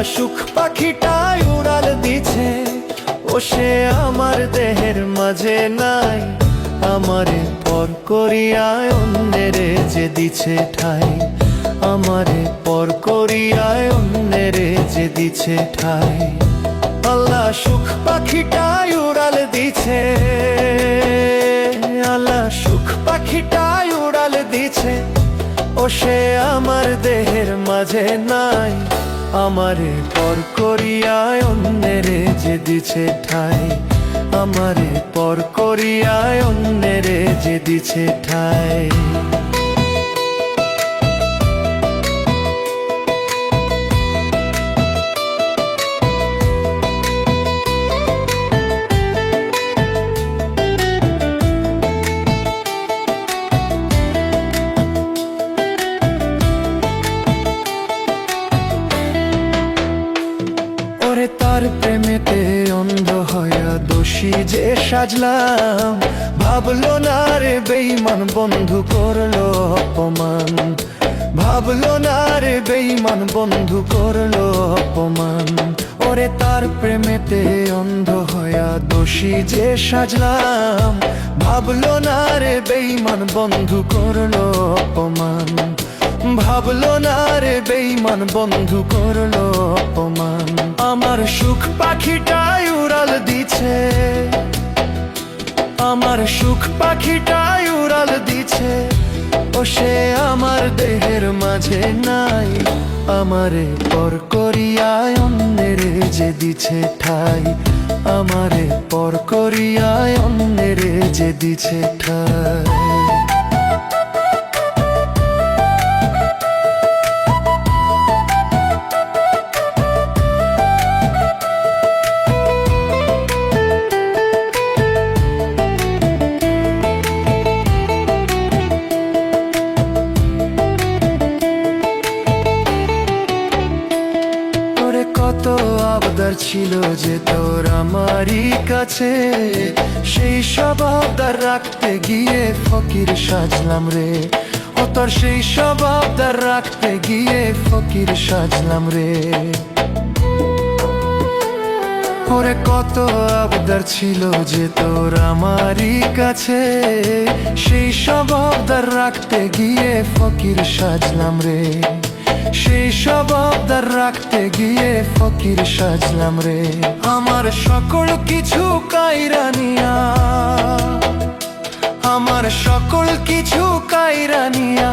সুখ পাখিটাই উড়াল দিছে, ও সে আমার দেহের মাঝে নাই। আমারে পর করিয়ায় অন্যেরে যে দিছে ঠাই, আমারে পর করিয়ায় অন্যেরে যে দিছে ঠাই। আল্লাহ সুখ পাখিটাই উড়াল দিছে, আল্লাহ সুখ পাখিটাই উড়াল দিছে, ও সে আমার দেহের মাঝে নাই। আমারে পর করিয়ায় অন্যেরে যে দিছে ঠাই, আমারে পর করিয়ায় অন্যেরে যে দিছে ঠাই। তার প্রেমেতে অন্ধ হইয়া দোষী যে সাজলাম, ভাবলো না রে বেঈমান বন্ধু করলো অপমান, ভাবলো না রে বেঈমান বন্ধু করলো অপমান। ওরে তার প্রেমেতে অন্ধ হইয়া দোষী যে সাজলাম, ভাবলো না রে বেঈমান বন্ধু করলো অপমান, ভাবলো না রে বেঈমান বন্ধু করলো অপমান। আমার সুখ পাখিটাই উড়াল দিছে, আমার সুখ পাখিটাই উড়াল দিছে, ও সে আমার দেহের মাঝে নাই। আমারে পর করিয়ায় অন্যেরে যে দিছে ঠাই, আমারে পর করিয়ায় অন্যেরে যে দিছে ঠাই। কত আবদার ছিল যে তোর আমারই কাছে, সেই সব আবদার রাখতে গিয়ে ফকির সাজলাম রে। ও তোর সেই সব আবদার রাখতে গিয়ে ফকির সাজলাম রে। ওরে কত আবদার ছিল যে তোর আমারই কাছে, সেই সব আবদার রাখতে গিয়ে ফকির সাজলাম রে। সেই সব আবদার রাখতে গিয়ে ফকির সাজলাম রে। আমার সকল কিছু কাইরা নিয়া, আমার সকল কিছু কাইরা নিয়া,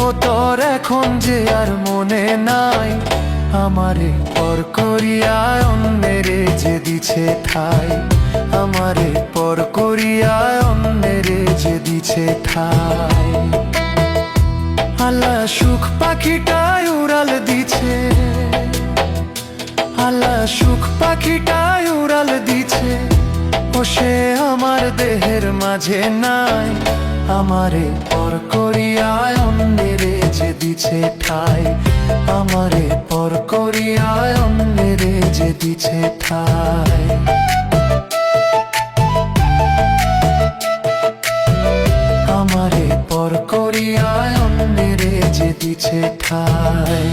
ও তোর এখন যে আর মনে নাই। আমারে পর করিয়ায় অন্যেরে যে দিছে ঠাই, আমারে পর করিয়ায় অন্যেরে যে দিছে ঠাই। আল্লাহ সুখ পাখিটাই উড়াল দিছে, আল্লাহ সুখ পাখিটাই উড়াল দিছে, ও সে আমার দেহের মাঝে নাই। আমারে পর করিয়ায় অন্যেরে যে দিছে ঠাই, আমারে পর করিয়ায় অন্যেরে যে দিছে ঠাই। আমারে পর করিয়ায় অন্যেরে যে দিছে ঠাই।